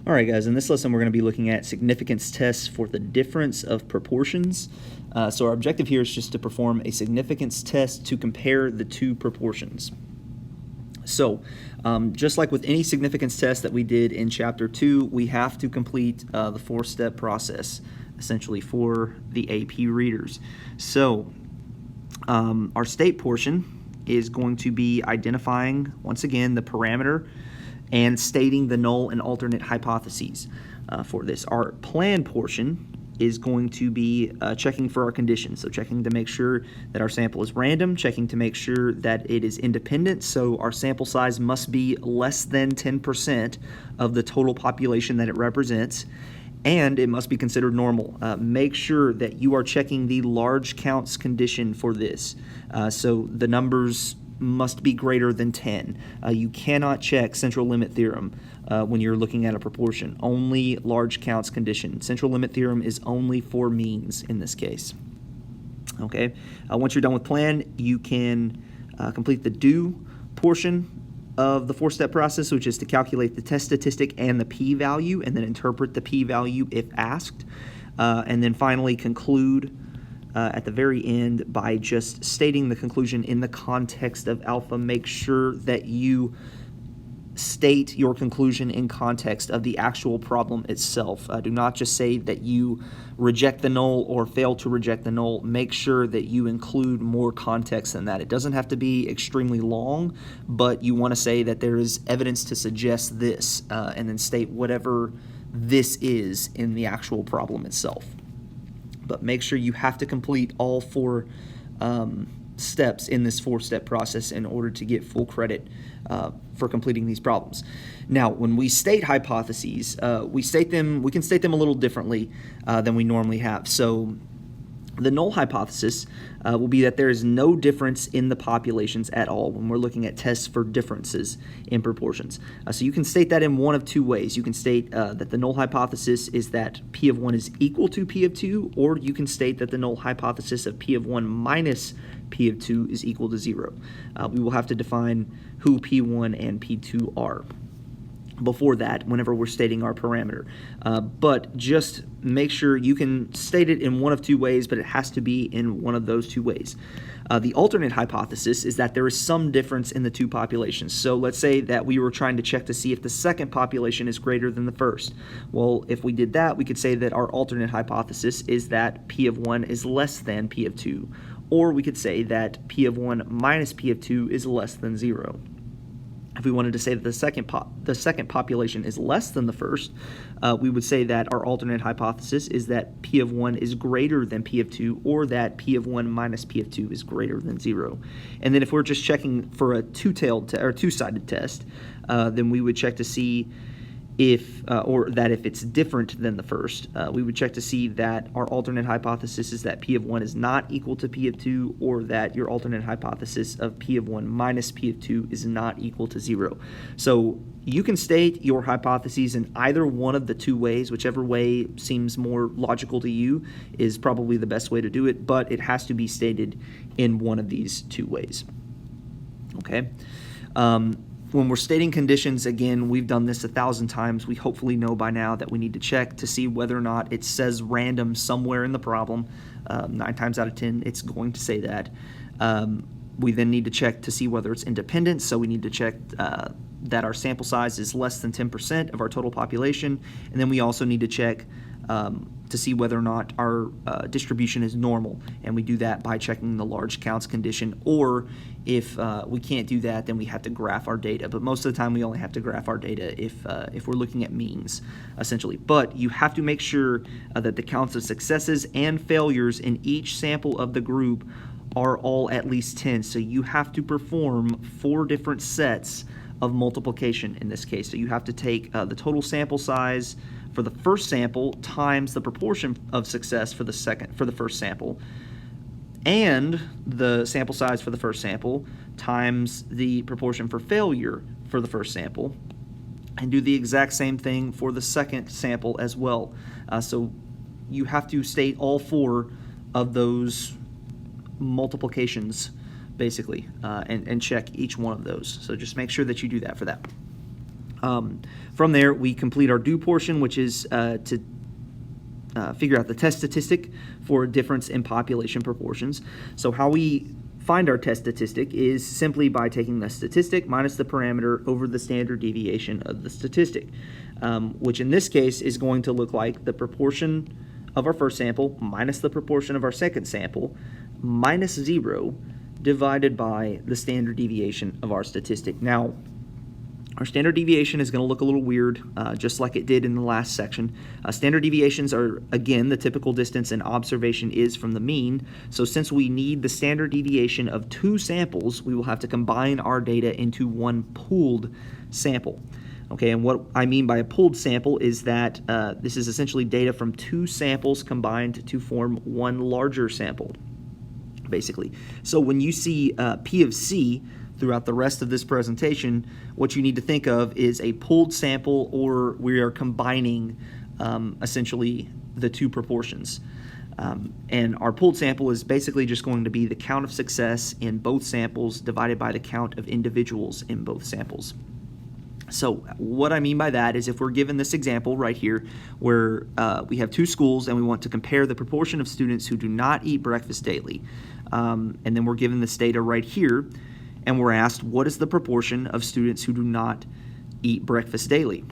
All right, guys, in this lesson we're going to be looking at significance tests for the difference of proportions. So our objective here is just to perform a significance test to compare the two proportions. So just like with any significance test that we did in Chapter 2, we have to complete the four-step process, essentially, for the AP readers. So our state portion is going to be identifying, once again, the parameter and stating the null and alternate hypotheses for this. Our plan portion is going to be checking for our conditions, so checking to make sure that our sample is random, checking to make sure that it is independent, so our sample size must be less than 10% of the total population that it represents, and it must be considered normal. Make sure that you are checking the large counts condition for this. So the numbers must be greater than 10. You cannot check central limit theorem when you're looking at a proportion. Only large counts condition. Central limit theorem is only for means in this case. Okay. Once you're done with plan, you can complete the do portion of the four-step process, which is to calculate the test statistic and the p-value, and then interpret the p-value if asked, and then finally conclude at the very end by just stating the conclusion in the context of alpha. Make sure that you state your conclusion in context of the actual problem itself. Do not just say that you reject the null or fail to reject the null. Make sure that you include more context than that. It doesn't have to be extremely long, but you want to say that there is evidence to suggest this, and then state whatever this is in the actual problem itself. But make sure you have to complete all four steps in this four-step process in order to get full credit for completing these problems. Now, when we state hypotheses, we can state them a little differently than we normally have. So the null hypothesis will be that there is no difference in the populations at all when we're looking at tests for differences in proportions. So you can state that in one of two ways. You can state that the null hypothesis is that P of 1 is equal to P of 2, or you can state that the null hypothesis of P of 1 minus P of 2 is equal to 0. We will have to define who P1 and P2 are before that whenever we're stating our parameter. But just make sure you can state it in one of two ways, but it has to be in one of those two ways. The alternate hypothesis is that there is some difference in the two populations. So let's say that we were trying to check to see if the second population is greater than the first. Well, if we did that, we could say that our alternate hypothesis is that P of 1 is less than P of 2. Or we could say that P of 1 minus P of 2 is less than 0. If we wanted to say that the second population is less than the first, we would say that our alternate hypothesis is that P of 1 is greater than P of 2, or that P of 1 minus P of 2 is greater than 0. And then if we're just checking for a two-sided test, then we would check to see if it's different than the first. We would check to see that our alternate hypothesis is that P of 1 is not equal to P of 2, or that your alternate hypothesis of P of 1 minus P of 2 is not equal to 0. So you can state your hypotheses in either one of the two ways. Whichever way seems more logical to you is probably the best way to do it, but it has to be stated in one of these two ways. Okay? When we're stating conditions, again, we've done this 1,000 times. We hopefully know by now that we need to check to see whether or not it says random somewhere in the problem. 9 times out of 10, it's going to say that. We then need to check to see whether it's independent, so we need to check that our sample size is less than 10% of our total population, and then we also need to check to see whether or not our distribution is normal, and we do that by checking the large counts condition, or if we can't do that, then we have to graph our data. But most of the time we only have to graph our data if we're looking at means, essentially. But you have to make sure that the counts of successes and failures in each sample of the group are all at least 10. So you have to perform 4 different sets of multiplication in this case. So you have to take the total sample size for the first sample times the proportion of success for the first sample, and the sample size for the first sample times the proportion for failure for the first sample, and do the exact same thing for the second sample as well. So you have to state all 4 of those multiplications basically, and check each one of those. So just make sure that you do that for that. From there, we complete our do portion, which is to figure out the test statistic for a difference in population proportions. So how we find our test statistic is simply by taking the statistic minus the parameter over the standard deviation of the statistic, which in this case is going to look like the proportion of our first sample minus the proportion of our second sample minus 0 divided by the standard deviation of our statistic. Now, our standard deviation is going to look a little weird, just like it did in the last section. Standard deviations are, again, the typical distance an observation is from the mean. So since we need the standard deviation of 2 samples, we will have to combine our data into one pooled sample. Okay, and what I mean by a pooled sample is that this is essentially data from 2 samples combined to form one larger sample, basically. So when you see P of C throughout the rest of this presentation, what you need to think of is a pooled sample, or we are combining essentially the 2 proportions. And our pooled sample is basically just going to be the count of success in both samples divided by the count of individuals in both samples. So what I mean by that is, if we're given this example right here where we have 2 schools and we want to compare the proportion of students who do not eat breakfast daily, and then we're given this data right here, and we're asked, what is the proportion of students who do not eat breakfast daily?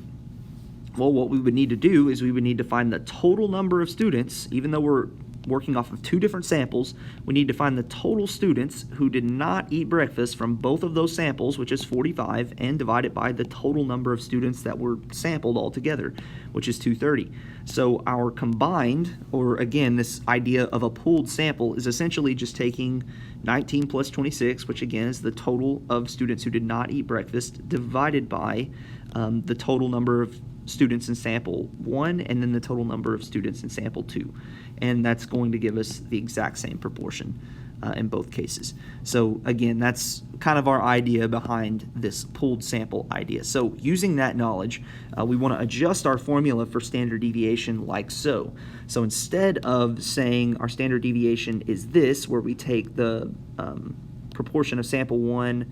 Well, what we would need to do is we would need to find the total number of students. Even though we're working off of 2 different samples, we need to find the total students who did not eat breakfast from both of those samples, which is 45, and divide it by the total number of students that were sampled altogether, which is 230. So our combined, or again, this idea of a pooled sample, is essentially just taking 19 plus 26, which again is the total of students who did not eat breakfast, divided by the total number of students in sample 1, and then the total number of students in sample 2. And that's going to give us the exact same proportion in both cases. So again, that's kind of our idea behind this pooled sample idea. So using that knowledge, we want to adjust our formula for standard deviation like so. So instead of saying our standard deviation is this, where we take the proportion of sample 1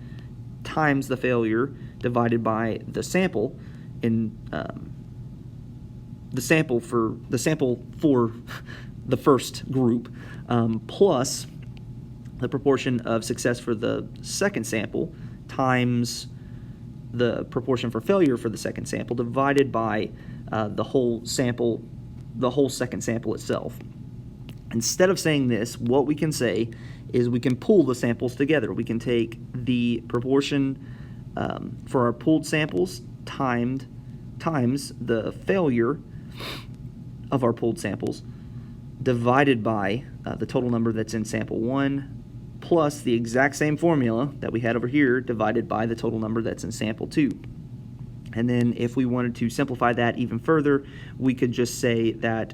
times the failure divided by the sample, in the sample for the first group, plus the proportion of success for the second sample times the proportion for failure for the second sample, divided by the whole second sample itself. Instead of saying this, what we can say is we can pool the samples together. We can take the proportion for our pooled samples times the failure of our pooled samples divided by the total number that's in sample 1, plus the exact same formula that we had over here divided by the total number that's in sample 2. And then if we wanted to simplify that even further, we could just say that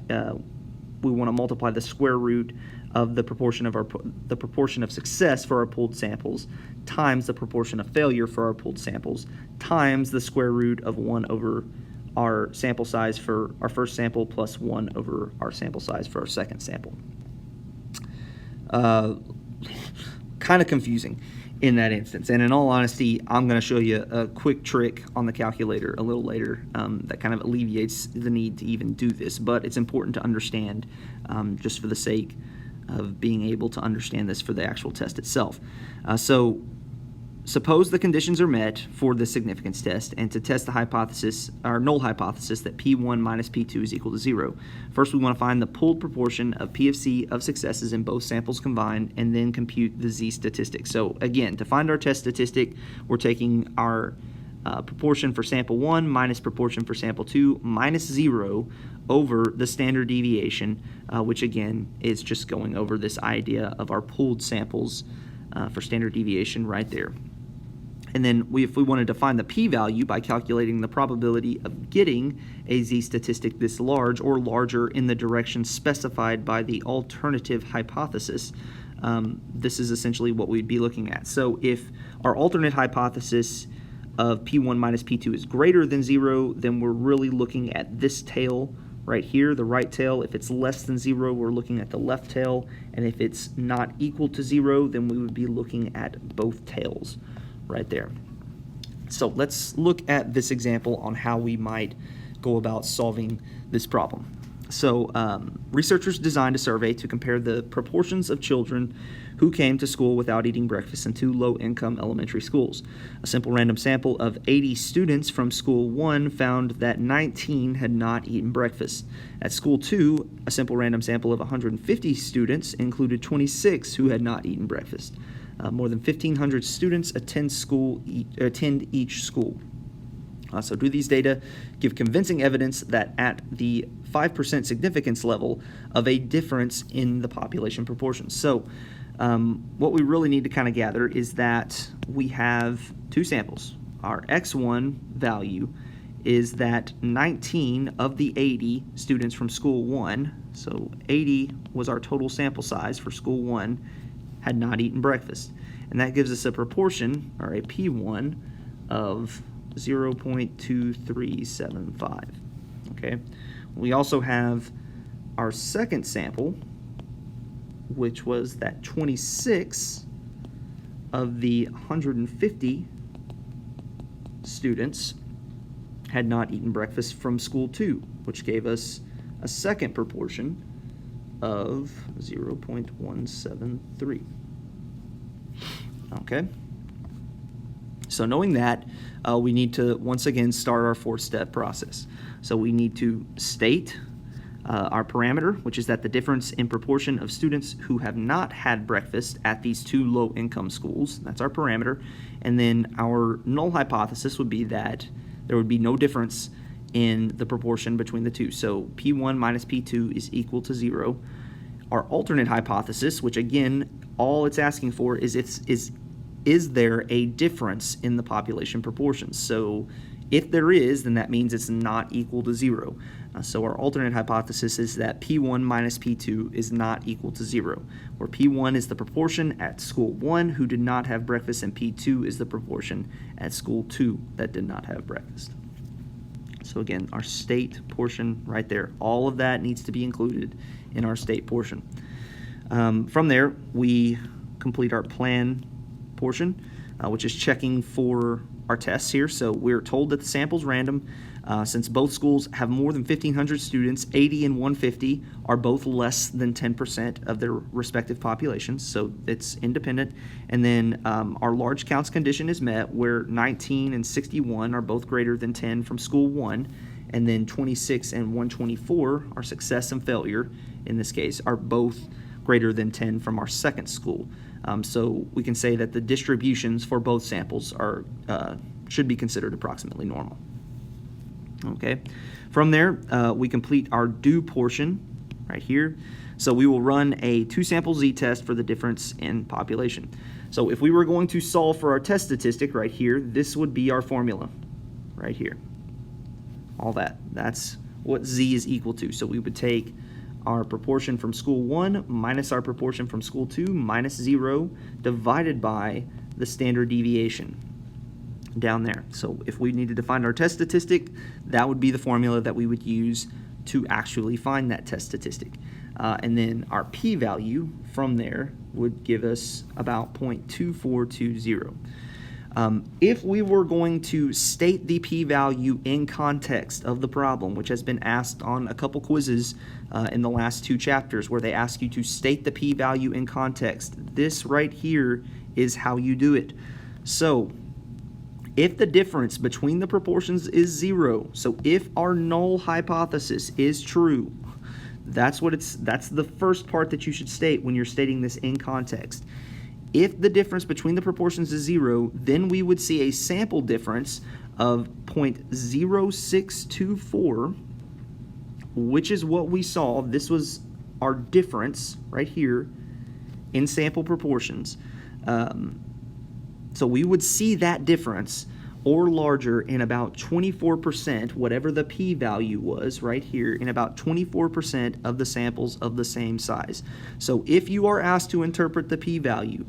we want to multiply the square root of the proportion of success for our pooled samples times the proportion of failure for our pooled samples times the square root of 1 over our sample size for our first sample plus 1 over our sample size for our second sample. Kind of confusing in that instance. And in all honesty, I'm going to show you a quick trick on the calculator a little later that kind of alleviates the need to even do this. But it's important to understand just for the sake of being able to understand this for the actual test itself. So suppose the conditions are met for the significance test, and to test the hypothesis, our null hypothesis, that P1 minus P2 is equal to 0. First, we want to find the pooled proportion of P of C of successes in both samples combined, and then compute the Z statistic. So again, to find our test statistic, we're taking our proportion for sample 1 minus proportion for sample 2 minus 0 over the standard deviation, which again is just going over this idea of our pooled samples for standard deviation right there. And then if we wanted to find the p-value by calculating the probability of getting a z statistic this large or larger in the direction specified by the alternative hypothesis, this is essentially what we'd be looking at. So if our alternate hypothesis of P1 minus P2 is greater than 0, then we're really looking at this tail right here, the right tail. If it's less than 0, we're looking at the left tail. And if it's not equal to 0, then we would be looking at both tails right there. So let's look at this example on how we might go about solving this problem. So researchers designed a survey to compare the proportions of children who came to school without eating breakfast in 2 low-income elementary schools. A simple random sample of 80 students from School 1 found that 19 had not eaten breakfast. At School 2, a simple random sample of 150 students included 26 who had not eaten breakfast. More than 1,500 students attend each school. So do these data give convincing evidence that at the 5% significance level of a difference in the population proportions? So what we really need to kind of gather is that we have 2 samples. Our X1 value is that 19 of the 80 students from School 1, so 80 was our total sample size for School 1, had not eaten breakfast. And that gives us a proportion, or a P1, of 0.2375. Okay. We also have our second sample, which was that 26 of the 150 students had not eaten breakfast from School 2, which gave us a second proportion of 0.173. Okay. So knowing that, we need to once again start our 4-step process. So we need to state our parameter, which is that the difference in proportion of students who have not had breakfast at these 2 low-income schools. That's our parameter. And then our null hypothesis would be that there would be no difference in the proportion between the two. So P1 minus P2 is equal to 0. Our alternate hypothesis, which again, all it's asking for is there a difference in the population proportions? So if there is, then that means it's not equal to 0. So our alternate hypothesis is that P1 minus P2 is not equal to 0, where P1 is the proportion at School 1 who did not have breakfast, and P2 is the proportion at School 2 that did not have breakfast. So again, our state portion right there, all of that needs to be included in our state portion. From there, we complete our plan portion, which is checking for our tests here. So we're told that the sample's random. Since both schools have more than 1,500 students, 80 and 150 are both less than 10% of their respective populations, so it's independent. And then our large counts condition is met, where 19 and 61 are both greater than 10 from School 1, and then 26 and 124, our success and failure in this case, are both greater than 10 from our second school. So we can say that the distributions for both samples are should be considered approximately normal. Okay. From there, we complete our do portion right here. So we will run a 2-sample z-test for the difference in population. So if we were going to solve for our test statistic right here, this would be our formula right here. All that. That's what z is equal to. So we would take our proportion from School 1 minus our proportion from School 2 minus 0 divided by the standard deviation down there. So if we needed to find our test statistic, that would be the formula that we would use to actually find that test statistic. And then our p-value from there would give us about 0.2420. If we were going to state the p-value in context of the problem, which has been asked on a couple quizzes in the last 2 chapters where they ask you to state the p-value in context, this right here is how you do it. So if the difference between the proportions is 0, so if our null hypothesis is true, that's the first part that you should state when you're stating this in context. If the difference between the proportions is 0, then we would see a sample difference of 0.0624, which is what we saw. This was our difference right here in sample proportions. So we would see that difference or larger in about 24%, whatever the p-value was right here, in about 24% of the samples of the same size. So if you are asked to interpret the p-value,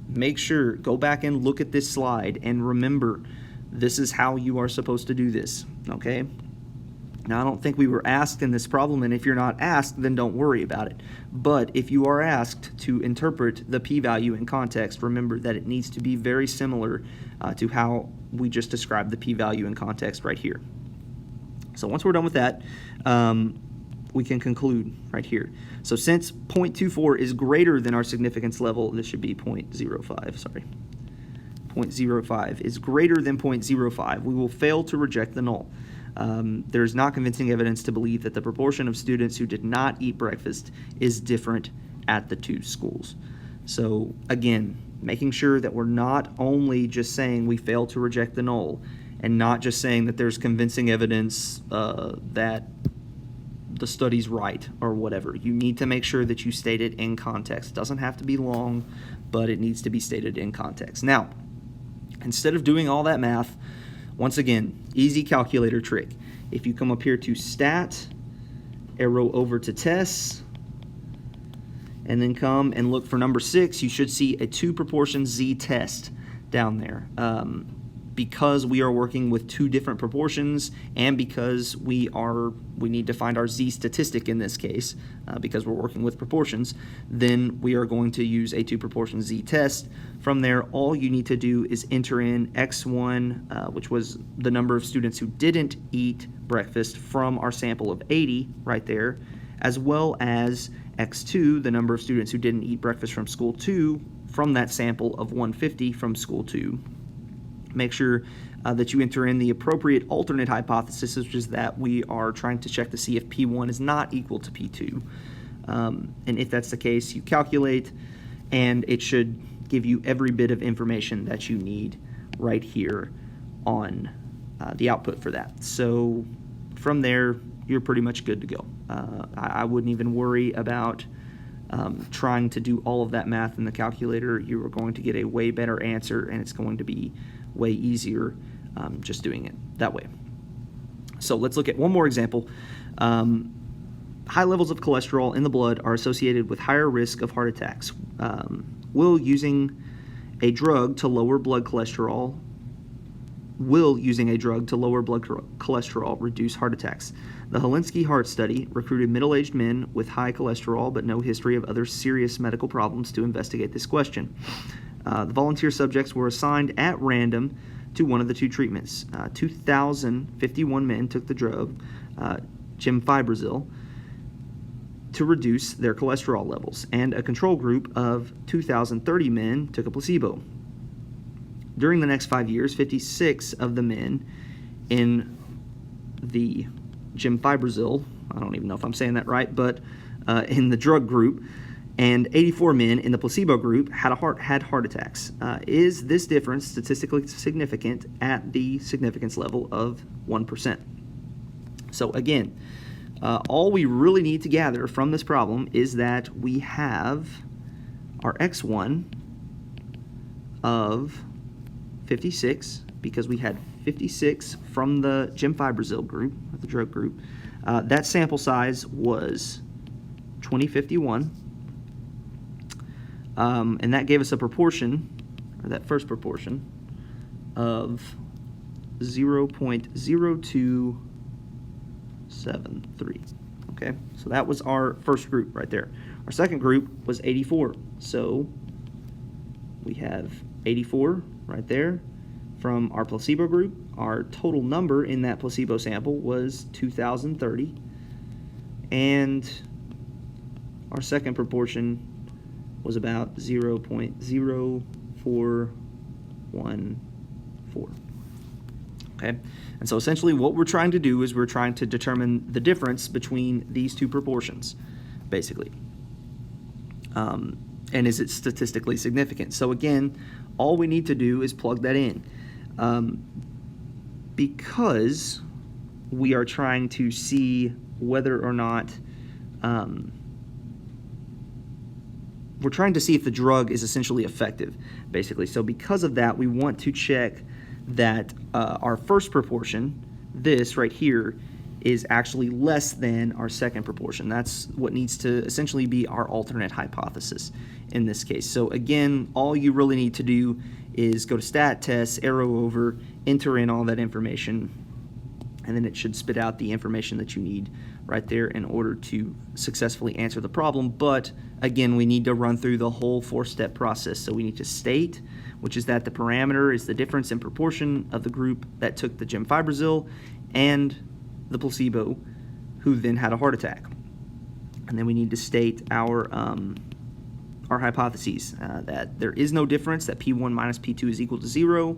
make sure, go back and look at this slide and remember, this is how you are supposed to do this, okay? Now, I don't think we were asked in this problem, and if you're not asked, then don't worry about it. But if you are asked to interpret the p-value in context, remember that it needs to be very similar to how we just described the p-value in context right here. So once we're done with that, we can conclude right here. So since 0.24 is greater than our significance level, this should be 0.05, sorry. 0.05 is greater than 0.05, we will fail to reject the null. There's not convincing evidence to believe that the proportion of students who did not eat breakfast is different at the two schools. So again, making sure that we're not only just saying we fail to reject the null and not just saying that there's convincing evidence that the study's right or whatever. You need to make sure that you state it in context. It doesn't have to be long, but it needs to be stated in context. Now, instead of doing all that math, once again, easy calculator trick. If you come up here to stat, arrow over to tests, and then come and look for number 6, you should see a 2 proportion z-test down there. Because we are working with 2 different proportions, and because we need to find our z-statistic in this case, because we're working with proportions, then we are going to use a 2 proportion z-test. From there, all you need to do is enter in x1, which was the number of students who didn't eat breakfast from our sample of 80 right there, as well as x2, the number of students who didn't eat breakfast from school 2 from that sample of 150 from school 2. Make sure that you enter in the appropriate alternate hypothesis, which is that we are trying to check to see if P1 is not equal to P2. And if that's the case, you calculate, and it should give you every bit of information that you need right here on the output for that. So from there, you're pretty much good to go. I wouldn't even worry about trying to do all of that math in the calculator. You are going to get a way better answer, and it's going to be way easier just doing it that way. So let's look at one more example. High levels of cholesterol in the blood are associated with higher risk of heart attacks. Will using a drug to lower blood cholesterol reduce heart attacks? The Helsinki Heart Study recruited middle-aged men with high cholesterol but no history of other serious medical problems to investigate this question. The volunteer subjects were assigned at random to one of the 2 treatments. 2,051 men took the drug, gemfibrozil, to reduce their cholesterol levels, and a control group of 2,030 men took a placebo. During the next 5 years, 56 of the men in the gemfibrozil, I don't even know if I'm saying that right, but in the drug group, and 84 men in the placebo group had heart attacks. Is this difference statistically significant at the significance level of 1%? So again, all we really need to gather from this problem is that we have our x1 of 56, because we had 56 from the gemfibrozil group, or the drug group. That sample size was 2051. And that gave us a proportion, or that first proportion, of 0.0273. Okay, so that was our first group right there. Our second group was 84. So we have 84 right there from our placebo group. Our total number in that placebo sample was 2,030. And our second proportion was about 0.0414. Okay, and so essentially what we're trying to do is we're trying to determine the difference between these 2 proportions, basically. And is it statistically significant? So again, all we need to do is plug that in. Because we are trying to see whether or not we're trying to see if the drug is essentially effective, basically. So because of that, we want to check that our first proportion, this right here, is actually less than our second proportion. That's what needs to essentially be our alternate hypothesis in this case. So again, all you really need to do is go to stat, tests, arrow over, enter in all that information, and then it should spit out the information that you need right there in order to successfully answer the problem. But again, we need to run through the whole 4-step process. So we need to state, which is that the parameter is the difference in proportion of the group that took the gemfibrozil and the placebo, who then had a heart attack. And then we need to state our hypotheses, that there is no difference, that P1 minus P2 is equal to 0,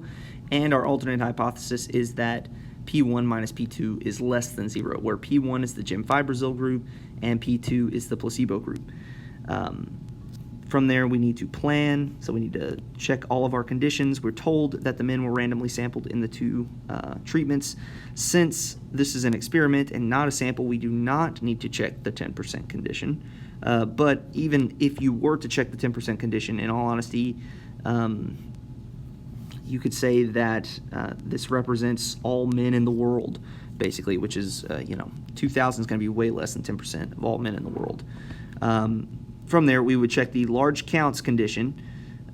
and our alternate hypothesis is that P1 minus P2 is less than 0, where P1 is the gemfibrozil group and P2 is the placebo group. From there, we need to plan, so we need to check all of our conditions. We're told that the men were randomly sampled in the 2 treatments. Since this is an experiment and not a sample, we do not need to check the 10% condition. But even if you were to check the 10% condition, in all honesty, you could say that this represents all men in the world, basically, which is, 2,000 is going to be way less than 10% of all men in the world. From there, we would check the large counts condition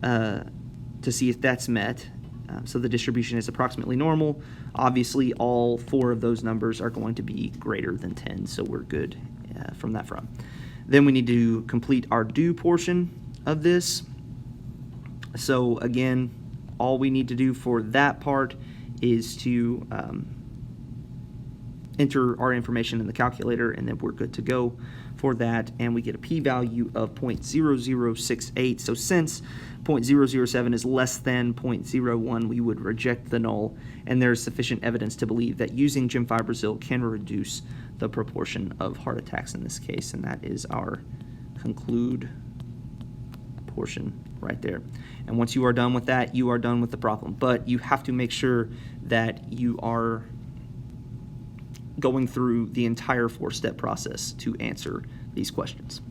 to see if that's met. So the distribution is approximately normal. Obviously, all 4 of those numbers are going to be greater than 10, so we're good from that front. Then we need to complete our do portion of this. So again, all we need to do for that part is to enter our information in the calculator, and then we're good to go for that, and we get a p-value of 0.0068. So since 0.007 is less than 0.01, we would reject the null, and there's sufficient evidence to believe that using gemfibrozil can reduce the proportion of heart attacks in this case, and that is our conclude portion right there. And once you are done with that, you are done with the problem. But you have to make sure that you are going through the entire 4-step process to answer these questions.